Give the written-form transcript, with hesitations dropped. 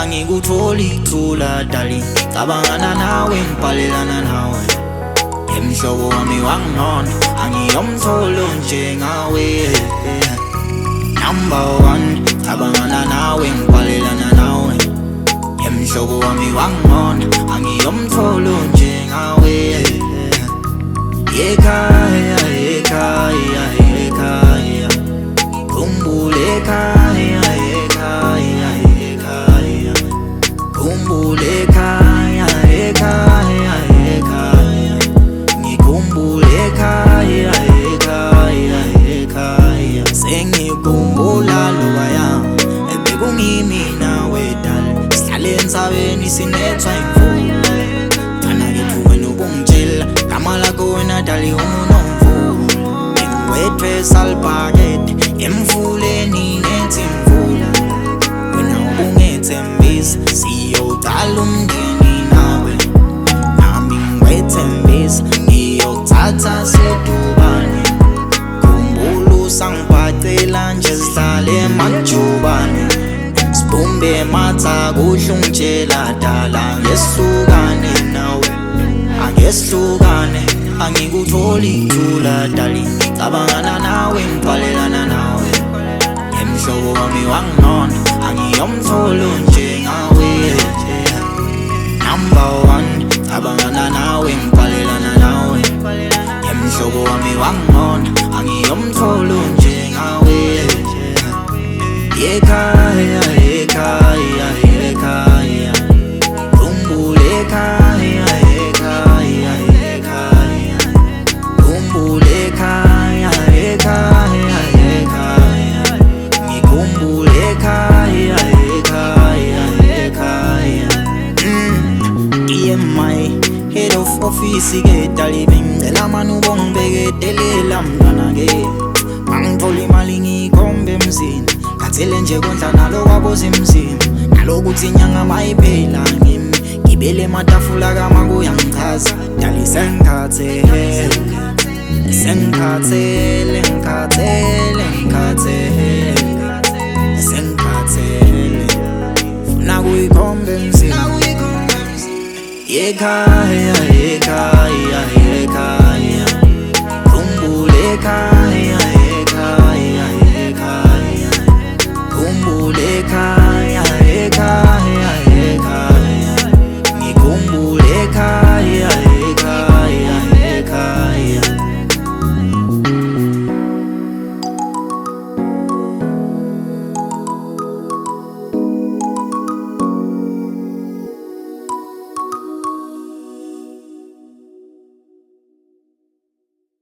angikutholi thula dali cabangana nawe ngibhalelana nawe emhlobo wami wangona angiyomtholo njengawe number one cabangana nawe ngibhalelana nawe emhlobo wami wangona angiyomtholo njengawe ekhaya ekhaya ekhaya khumbule ekhaya ekhaya ekhaya khumbule ekhaya ekhaya ekhaya ngikhumbule ekhaya ekhaya ekhaya sengikhumbula loya ebekungimi nawe dala sihlale entsabeni sinethwa imvula thana kethu wena ubungitshela gama lakho wena dali umunomvula engwethwe salibhakede emfuleni nethi imvula wena ubungethembisa siyodala umndeni nawe nami ngwethembisa ngiyothatha sedubane khumbula usangibhacela nje sihlale emakujubane sibumbe matha kuhle ungitshela dala ngehlukane nawe angehlukane angikutholi thula dali cabangana nawe ngibhalelana nawe emhlobo wami wangona angiyomtholo njengawe number one cabangana nawe ngibhalelana nawe emhlobo wami wangona angiyomtholo njengawe ekhaya ekhaya ekhaya khumbule ekhaya ekhaya ekhaya khumbule ekhaya ekhaya ekhaya ngikhumbule ekhaya ekhaya ekhaya EMI head of office ke dali bengicela manu bongibekedelela mntwana ke angithola imali ngikhombe emzini kathele nje kondla nalo kwaboza emzini nalokuthi inyanga mayiphela ngimi ngibele ematafula kamakuya ngichaza dali sengikhathele sengikhathele ngikhathele ngikhathele sengikhathele funa kuyikhombe emzini ekhaya